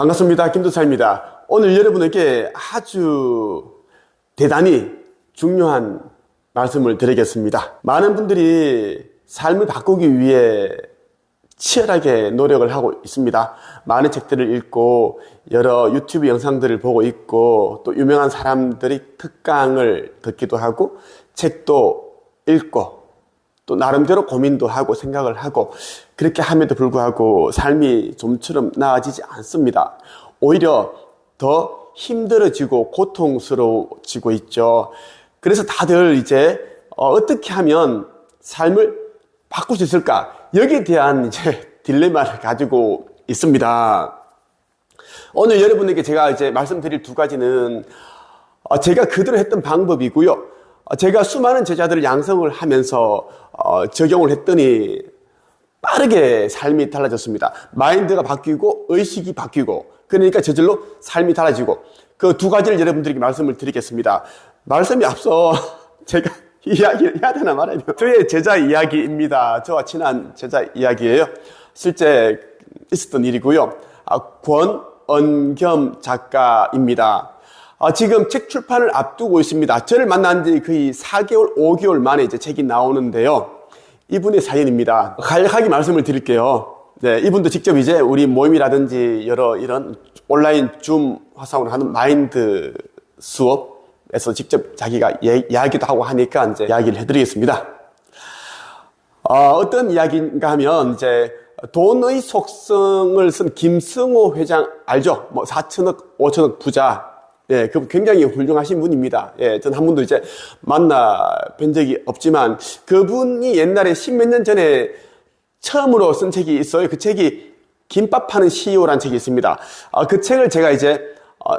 반갑습니다. 김도사입니다. 오늘 여러분에게 아주 대단히 중요한 말씀을 드리겠습니다. 많은 분들이 삶을 바꾸기 위해 치열하게 노력을 하고 있습니다. 많은 책들을 읽고 여러 유튜브 영상들을 보고 있고 또 유명한 사람들이 특강을 듣기도 하고 책도 읽고 또 나름대로 고민도 하고 생각을 하고 그렇게 함에도 불구하고 삶이 좀처럼 나아지지 않습니다. 오히려 더 힘들어지고 고통스러워지고 있죠. 그래서 다들 이제 어떻게 하면 삶을 바꿀 수 있을까? 여기에 대한 이제 딜레마를 가지고 있습니다. 오늘 여러분에게 제가 이제 말씀드릴 두 가지는 제가 그대로 했던 방법이고요. 제가 수많은 제자들을 양성을 하면서 적용을 했더니 빠르게 삶이 달라졌습니다. 마인드가 바뀌고 의식이 바뀌고 그러니까 저절로 삶이 달라지고 그 두 가지를 여러분들에게 말씀을 드리겠습니다. 말씀이 앞서 제가 이야기를 해야 되나 말아야 돼요. 저의 제자 이야기입니다. 저와 친한 제자 이야기예요. 실제 있었던 일이고요. 권은겸 작가입니다. 지금 책 출판을 앞두고 있습니다. 저를 만난 지 거의 4개월, 5개월 만에 이제 책이 나오는데요. 이분의 사연입니다. 간략하게 말씀을 드릴게요. 네, 이분도 직접 이제 우리 모임이라든지 여러 이런 온라인 줌 화상으로 하는 마인드 수업에서 직접 자기가 이야기도 하고 하니까 이제 이야기를 해드리겠습니다. 어떤 이야기인가 하면 이제 돈의 속성을 쓴 김승호 회장 알죠? 뭐 4천억, 5천억 부자. 예, 그 굉장히 훌륭하신 분입니다. 예, 전 한 번도 이제 만나 뵌 적이 없지만 그분이 옛날에 10몇 년 전에 처음으로 쓴 책이 있어요. 그 책이 김밥 파는 CEO라는 책이 있습니다. 그 책을 제가 이제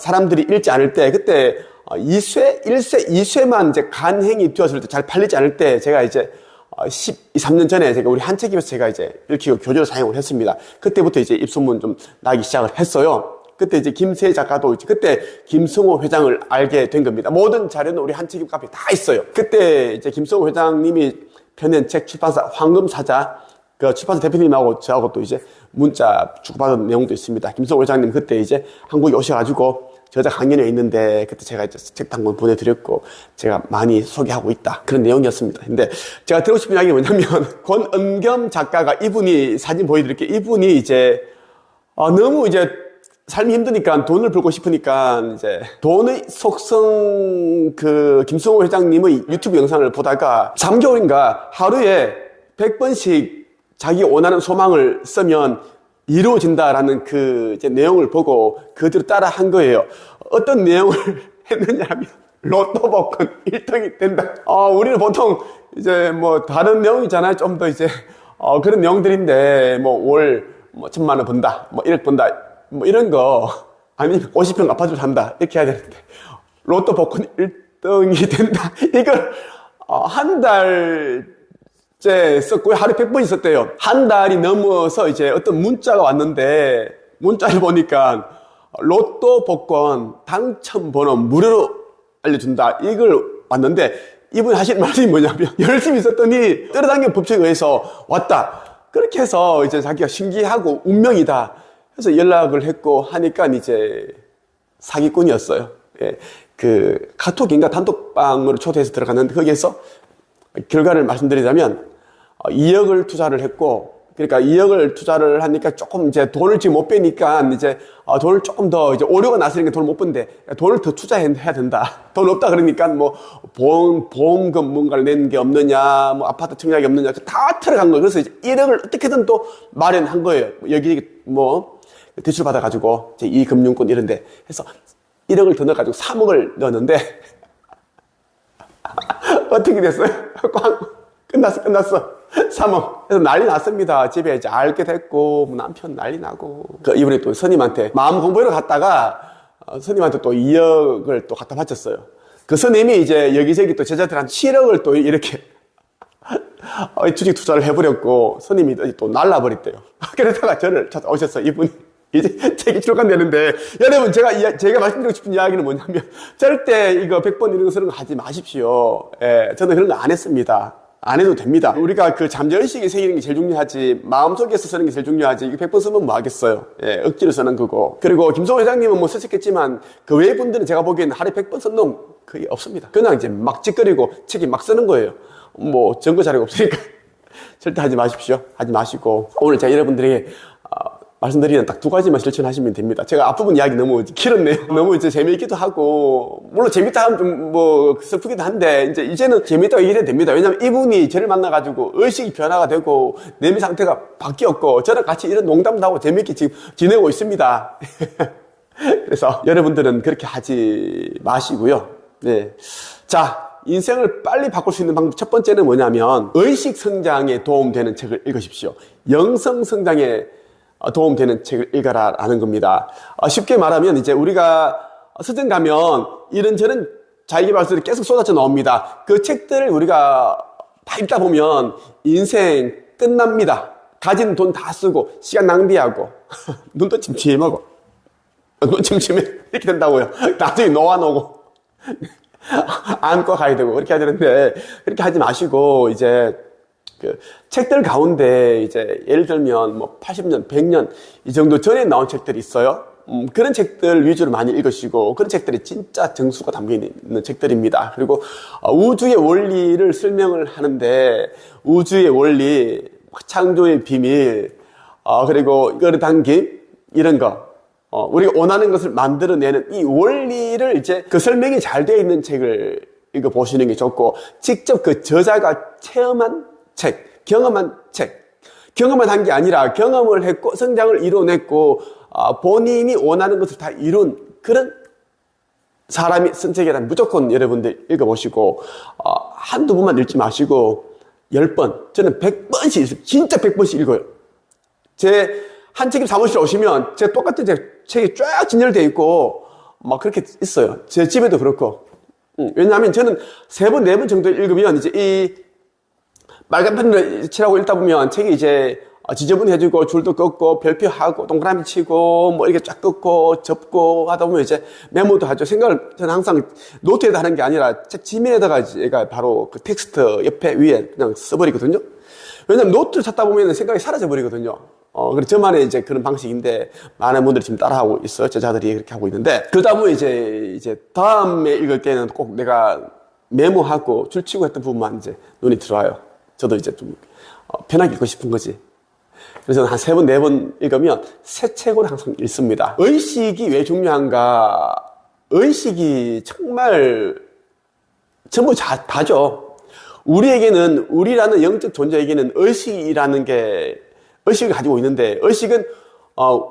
사람들이 읽지 않을 때 그때 2쇄, 1쇄, 2쇄만 이제 간행이 되었을 때 잘 팔리지 않을 때 제가 이제 13년 전에 제가 우리 한책입에서 제가 이제 읽히고 교재로 사용을 했습니다. 그때부터 이제 입소문 좀 나기 시작을 했어요. 그때 이제 김세 작가도 이제 그때 김승호 회장을 알게 된 겁니다. 모든 자료는 우리 한책입 카페에 다 있어요. 그때 이제 김승호 회장님이 펴낸 책 출판사 황금사자 그 출판사 대표님하고 저하고 또 이제 문자 주고받은 내용도 있습니다. 김승호 회장님 그때 이제 한국에 오셔가지고 저자 강연에 있는데 그때 제가 이제 책 한 권 보내드렸고 제가 많이 소개하고 있다 그런 내용이었습니다. 근데 제가 드리고 싶은 이야기가 뭐냐면 권은겸 작가가 이분이 사진 보여드릴게요. 이분이 이제 너무 이제 삶이 힘드니까 돈을 벌고 싶으니까 이제 돈의 속성 그 김승호 회장님의 유튜브 영상을 보다가 3개월인가 하루에 100번씩 자기 원하는 소망을 쓰면 이루어진다라는 그 이제 내용을 보고 그대로 따라 한 거예요. 어떤 내용을 했느냐면 로또 복권 1등이 된다. 우리는 보통 이제 뭐 다른 내용이잖아요. 좀 더 이제 그런 내용들인데 뭐 월 뭐 1,000만 원 번다, 뭐 1억 번다, 뭐 이런 거 아니면 50평 아파트를 산다 이렇게 해야 되는데 로또 복권 1등이 된다. 이걸 한 달째 썼고요. 하루에 100번 있었대요. 한 달이 넘어서 이제 어떤 문자가 왔는데 문자를 보니까 로또 복권 당첨 번호 무료로 알려준다. 이걸 왔는데 이분이 하시는 말이 뭐냐면 열심히 썼더니 끌어당긴 법칙에 의해서 왔다. 그렇게 해서 이제 자기가 신기하고 운명이다. 그래서 연락을 했고 하니까 이제 사기꾼이었어요. 예, 그 카톡인가 단톡방으로 초대해서 들어갔는데 거기에서 결과를 말씀드리자면 2억을 투자를 했고 그러니까 2억을 투자를 하니까 조금 이제 돈을 지금 못 빼니까 이제 돈을 조금 더 이제 오류가 났으니까 돈을 못 번데 돈을 더 투자해야 된다. 돈 없다 그러니까 뭐 보험금 뭔가를 낸 게 없느냐, 뭐 아파트 청약이 없느냐 다 들어간 거예요. 그래서 이제 1억을 어떻게든 또 마련한 거예요. 여기 뭐 대출 받아가지고 이 금융권 이런데 해서 1억을 더 넣어가지고 3억을 넣었는데 어떻게 됐어요? 끝났어. 3억. 그래서 난리 났습니다. 집에 이제 알게 됐고, 남편 난리 나고. 이번에 또 스님한테 마음 공부하러 갔다가, 스님한테 또 2억을 또 갖다 바쳤어요. 그 스님이 이제 여기저기 또 제자들한테 7억을 또 이렇게 주식 투자를 해버렸고, 스님이 또 날라버렸대요. 그러다가 저를 찾아오셨어요. 이분이. 이제 책이 출간되는데, 여러분, 제가 말씀드리고 싶은 이야기는 뭐냐면, 절대 이거 100번 이런 거 쓰는 거 하지 마십시오. 예, 저는 그런 거 안 했습니다. 안 해도 됩니다. 우리가 그 잠재의식에 새기는 게 제일 중요하지, 마음속에서 쓰는 게 제일 중요하지, 이거 100번 쓰면 뭐 하겠어요. 예, 억지로 쓰는 거고. 그리고 김성호 회장님은 뭐 쓰셨겠지만, 그 외 분들은 제가 보기에는 하루에 100번 쓴 놈 거의 없습니다. 그냥 이제 막 찌꺼리고 책이 막 쓰는 거예요. 뭐 증거 자료가 없으니까. 절대 하지 마십시오. 하지 마시고. 오늘 제가 여러분들에게 말씀드리는 딱 두 가지만 실천하시면 됩니다. 제가 앞부분 이야기 너무 길었네요. 너무 이제 재미있기도 하고, 물론 재밌다 하면 좀 뭐 슬프기도 한데, 이제는 재밌다고 얘기해도 됩니다. 왜냐면 이분이 저를 만나가지고 의식이 변화가 되고, 내면 상태가 바뀌었고, 저랑 같이 이런 농담도 하고 재미있게 지금 지내고 있습니다. 그래서 여러분들은 그렇게 하지 마시고요. 네. 자, 인생을 빨리 바꿀 수 있는 방법 첫 번째는 뭐냐면, 의식 성장에 도움되는 책을 읽으십시오. 영성 성장에 도움되는 책을 읽어라라는 겁니다. 쉽게 말하면 이제 우리가 서점 가면 이런저런 자기계발서들이 계속 쏟아져 나옵니다. 그 책들을 우리가 다 읽다 보면 인생 끝납니다. 가진 돈 다 쓰고 시간 낭비하고 눈도 침침하고 눈 침침해 이렇게 된다고요. 나중에 노안 오고 안과 가야 되고 그렇게 해야 되는데 그렇게 하지 마시고 이제 그 책들 가운데 이제 예를 들면 뭐 80년, 100년 이 정도 전에 나온 책들이 있어요. 그런 책들 위주로 많이 읽으시고 그런 책들이 진짜 정수가 담겨 있는 책들입니다. 그리고 우주의 원리를 설명을 하는데 우주의 원리, 창조의 비밀, 그리고 끌어당김 이런 거 우리가 원하는 것을 만들어내는 이 원리를 이제 그 설명이 잘 되어 있는 책을 읽어보시는 게 좋고 직접 그 저자가 체험한 책, 경험한 책. 경험만 한 게 아니라 경험을 했고 성장을 이뤄냈고 본인이 원하는 것을 다 이룬 그런 사람이 쓴 책이라면 무조건 여러분들 읽어보시고 한두 번만 읽지 마시고 10번, 저는 100번씩 읽어요. 진짜 100번씩 읽어요. 제 한 책임 사무실 오시면 제 똑같은 책이 쫙 진열되어 있고 막 그렇게 있어요. 제 집에도 그렇고. 왜냐하면 저는 3번, 4번 정도 읽으면 이제 이 빨간 펜으로 칠하고 읽다 보면 책이 이제 지저분해지고 줄도 긋고 별표하고 동그라미 치고 뭐 이렇게 쫙 긋고 접고 하다 보면 이제 메모도 하죠. 생각을 저는 항상 노트에다 하는 게 아니라 책 지면에다가 제가 바로 그 텍스트 옆에 위에 그냥 써버리거든요. 왜냐면 노트를 찾다 보면 생각이 사라져 버리거든요. 그래서 저만의 이제 그런 방식인데 많은 분들이 지금 따라하고 있어요. 제자들이 그렇게 하고 있는데 그러다 보면 이제 다음에 읽을 때는 꼭 내가 메모하고 줄치고 했던 부분만 이제 눈이 들어와요. 저도 이제 좀 편하게 읽고 싶은 거지. 그래서 한 3번, 4번 읽으면 새 책으로 항상 읽습니다. 의식이 왜 중요한가? 의식이 정말 전부 다죠. 우리에게는, 우리라는 영적 존재에게는 의식이라는 게, 의식을 가지고 있는데, 의식은,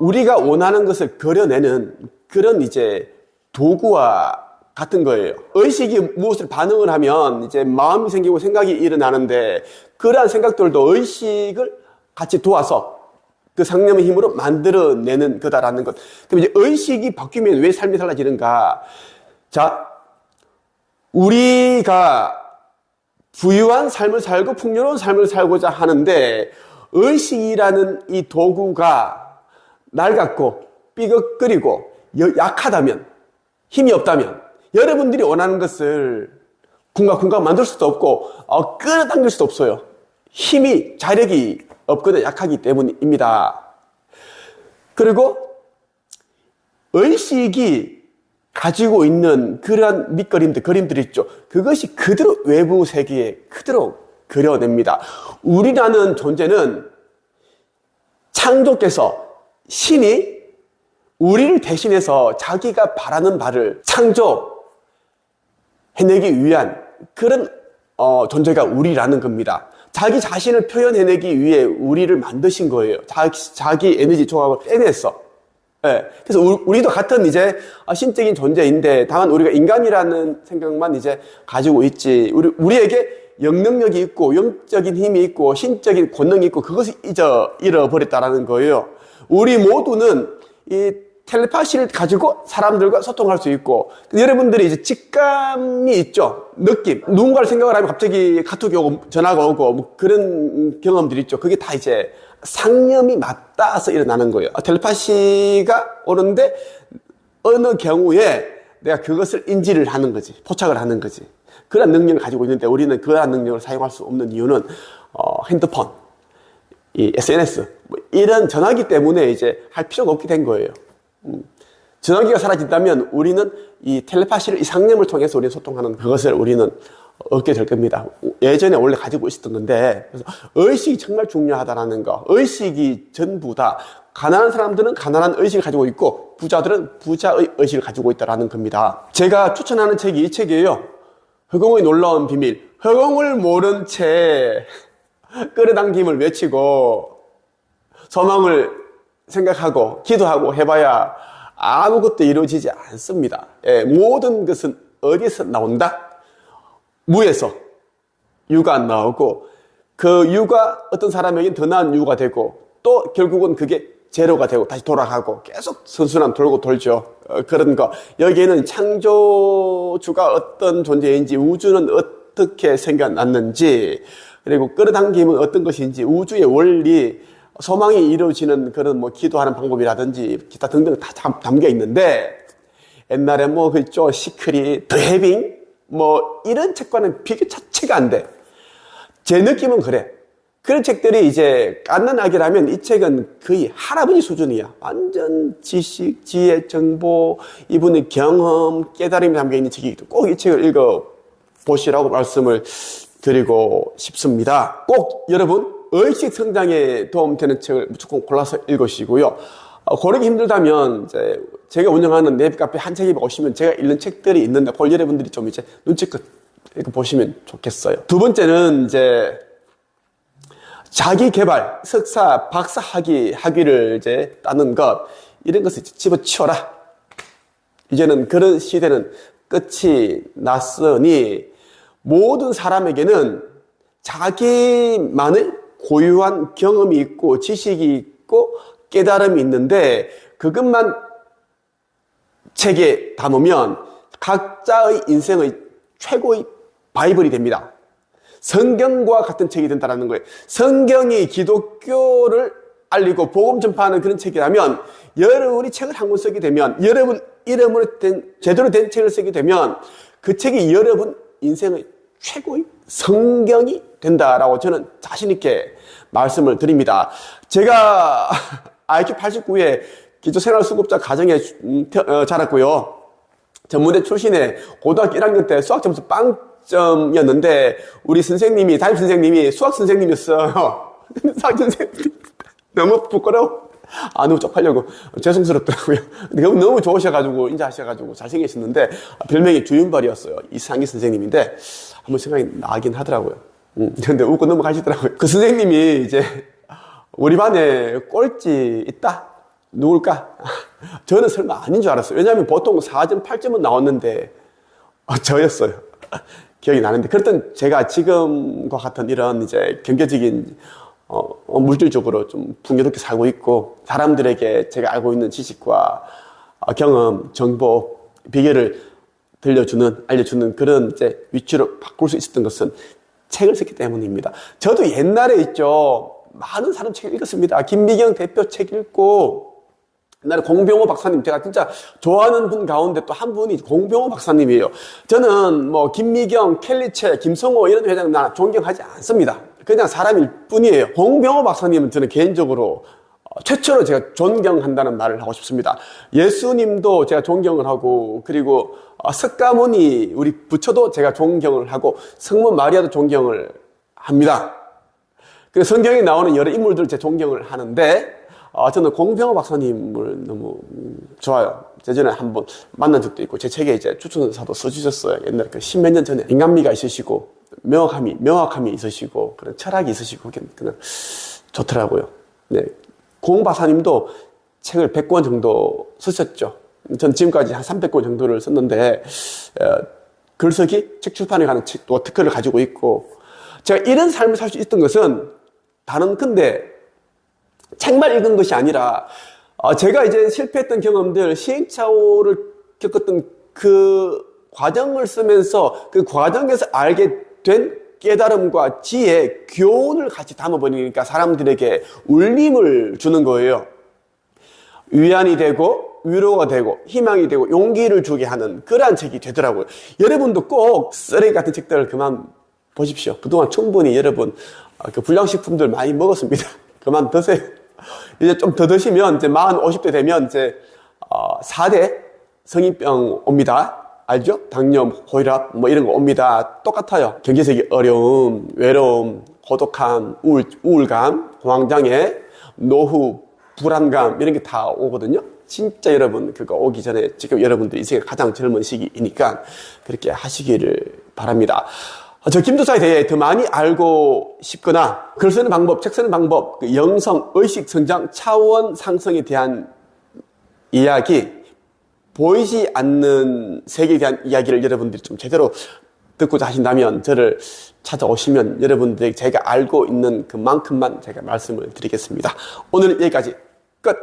우리가 원하는 것을 그려내는 그런 이제 도구와 같은 거예요. 의식이 무엇을 반응을 하면 이제 마음이 생기고 생각이 일어나는데 그러한 생각들도 의식을 같이 도와서 그 상념의 힘으로 만들어내는 거다라는 것. 그럼 이제 의식이 바뀌면 왜 삶이 달라지는가? 자, 우리가 부유한 삶을 살고 풍요로운 삶을 살고자 하는데 의식이라는 이 도구가 낡았고 삐걱거리고 약하다면 힘이 없다면 여러분들이 원하는 것을 쿵각쿵각 만들 수도 없고 끌어당길 수도 없어요. 힘이 자력이 없거나 약하기 때문입니다. 그리고 의식이 가지고 있는 그러한 밑그림들, 그림들이 있죠. 그것이 그대로 외부 세계에 그대로 그려냅니다. 우리라는 존재는 창조께서 신이 우리를 대신해서 자기가 바라는 바를 창조해내기 위한 그런 존재가 우리라는 겁니다. 자기 자신을 표현해내기 위해 우리를 만드신 거예요. 자기 에너지 조각을 빼냈어. 네. 그래서 우리도 같은 이제 신적인 존재인데 다만 우리가 인간이라는 생각만 이제 가지고 있지. 우리에게 영능력이 있고 영적인 힘이 있고 신적인 권능이 있고 그것을 잃어버렸다라는 거예요. 우리 모두는 이 텔레파시를 가지고 사람들과 소통할 수 있고 여러분들이 이제 직감이 있죠. 느낌. 누군가를 생각을 하면 갑자기 카톡이 오고 전화가 오고 뭐 그런 경험들이 있죠. 그게 다 이제 상념이 맞닿아서 일어나는 거예요. 텔레파시가 오는데 어느 경우에 내가 그것을 인지를 하는 거지. 포착을 하는 거지. 그런 능력을 가지고 있는데 우리는 그런 능력을 사용할 수 없는 이유는 핸드폰, 이 SNS 뭐 이런 전화기 때문에 이제 할 필요가 없게 된 거예요. 전화기가 사라진다면 우리는 이 텔레파시를, 이 상념을 통해서 우리는 소통하는 그것을 우리는 얻게 될 겁니다. 예전에 원래 가지고 있었던 건데, 그래서 의식이 정말 중요하다라는 거. 의식이 전부다. 가난한 사람들은 가난한 의식을 가지고 있고 부자들은 부자의 의식을 가지고 있다라는 겁니다. 제가 추천하는 책이 이 책이에요. 허공의 놀라운 비밀. 허공을 모른 채 끌어당김을 외치고 소망을 생각하고 기도하고 해봐야 아무것도 이루어지지 않습니다. 예, 모든 것은 어디서 나온다? 무에서 유가 나오고 그 유가 어떤 사람에게는 더 나은 유가 되고 또 결국은 그게 제로가 되고 다시 돌아가고 계속 선순환 돌고 돌죠. 그런 거. 여기에는 창조주가 어떤 존재인지, 우주는 어떻게 생겨났는지, 그리고 끌어당김은 어떤 것인지, 우주의 원리, 소망이 이루어지는 그런 뭐 기도하는 방법이라든지 기타 등등 다 담겨 있는데, 옛날에 뭐 그죠, 시크릿, 더 해빙 뭐 이런 책과는 비교 자체가 안 돼. 제 느낌은 그래. 그런 책들이 이제 깎는 악이라면 이 책은 거의 할아버지 수준이야. 완전 지식, 지혜, 정보, 이분의 경험, 깨달음이 담겨있는 책이기 때문에 꼭 이 책을 읽어보시라고 말씀을 드리고 싶습니다. 꼭 여러분 의식 성장에 도움되는 책을 무조건 골라서 읽으시고요. 고르기 힘들다면 이제 제가 운영하는 네이버카페 한 책에 오시면 제가 읽는 책들이 있는데 볼 여러분들이 좀 이제 눈치껏 읽어보시면 좋겠어요. 두 번째는 이제 자기 개발, 석사, 박사 학위를 이제 따는 것, 이런 것을 집어치워라. 이제는 그런 시대는 끝이 났으니 모든 사람에게는 자기만의 고유한 경험이 있고 지식이 있고 깨달음이 있는데 그것만 책에 담으면 각자의 인생의 최고의 바이블이 됩니다. 성경과 같은 책이 된다는 거예요. 성경이 기독교를 알리고 복음 전파하는 그런 책이라면 여러분이 책을 한 권 쓰게 되면 여러분 이름으로 된 제대로 된 책을 쓰게 되면 그 책이 여러분 인생의 최고의 성경이 된다라고 저는 자신 있게 말씀을 드립니다. 제가 IQ 89에 기초생활수급자 가정에 자랐고요. 전문대 출신에 고등학교 1학년 때 수학 점수 빵점이었는데 우리 선생님이 담임 선생님이 수학 선생님이었어요. 수학 선생님 너무 부끄러워. 너무 쪽팔려고 죄송스럽더라고요. 너무 좋으셔가지고 인자하셔가지고 잘생기셨는데 별명이 주윤발이었어요. 이상희 선생님인데 한번 생각이 나긴 하더라고요. 근데 웃고 넘어가시더라고요. 그 선생님이 이제 우리 반에 꼴찌 있다? 누굴까? 저는 설마 아닌 줄 알았어요. 왜냐하면 보통 4점, 8점은 나왔는데 저였어요. 기억이 나는데 그랬던 제가 지금과 같은 이런 이제 경제적인 물질적으로 좀 풍요롭게 살고 있고 사람들에게 제가 알고 있는 지식과 경험, 정보, 비결을 알려주는 그런 이제 위치로 바꿀 수 있었던 것은 책을 썼기 때문입니다. 저도 옛날에 있죠. 많은 사람 책 읽었습니다. 김미경 대표 책 읽고 옛날에 공병호 박사님, 제가 진짜 좋아하는 분 가운데 또 한 분이 공병호 박사님이에요. 저는 뭐 김미경, 켈리체, 김성호 이런 회장 나 존경하지 않습니다. 그냥 사람일 뿐이에요. 공병호 박사님은 저는 개인적으로 최초로 제가 존경한다는 말을 하고 싶습니다. 예수님도 제가 존경을 하고 그리고 석가모니 우리 부처도 제가 존경을 하고 성모 마리아도 존경을 합니다. 그래서 성경에 나오는 여러 인물들을 제가 존경을 하는데 저는 공병호 박사님을 너무 좋아요. 예전에 한번 만난 적도 있고 제 책에 이제 추천사도 써주셨어요. 옛날에 그 십몇 년 전에 인간미가 있으시고 명확함이 있으시고 그런 철학이 있으시고 그냥 좋더라고요. 네. 공 박사님도 책을 100권 정도 쓰셨죠. 전 지금까지 한 300권 정도를 썼는데 글쓰기, 책 출판에 관한 책도 특허를 가지고 있고 제가 이런 삶을 살 수 있었던 것은 다른 건데 책만 읽은 것이 아니라 제가 이제 실패했던 경험들, 시행착오를 겪었던 그 과정을 쓰면서 그 과정에서 알게 된 깨달음과 지혜, 교훈을 같이 담아버리니까 사람들에게 울림을 주는 거예요. 위안이 되고 위로가 되고 희망이 되고 용기를 주게 하는 그러한 책이 되더라고요. 여러분도 꼭 쓰레기 같은 책들을 그만 보십시오. 그동안 충분히 여러분 그 불량식품들 많이 먹었습니다. 그만 드세요. 이제 좀 더 드시면 이제 40, 50대 되면 이제 4대 성인병 옵니다. 알죠? 당뇨, 고혈압 뭐 이런 거 옵니다. 똑같아요. 경제적인 어려움, 외로움, 고독함, 우울감, 공황장애, 노후, 불안감 이런 게 다 오거든요. 진짜 여러분 그거 오기 전에 지금 여러분들 인생의 가장 젊은 시기이니까 그렇게 하시기를 바랍니다. 저 김도사에 대해 더 많이 알고 싶거나 글 쓰는 방법, 책 쓰는 방법, 그 영성, 의식, 성장, 차원 상승에 대한 이야기, 보이지 않는 세계에 대한 이야기를 여러분들이 좀 제대로 듣고자 하신다면 저를 찾아오시면 여러분들에게 제가 알고 있는 그만큼만 제가 말씀을 드리겠습니다. 오늘 여기까지 끝!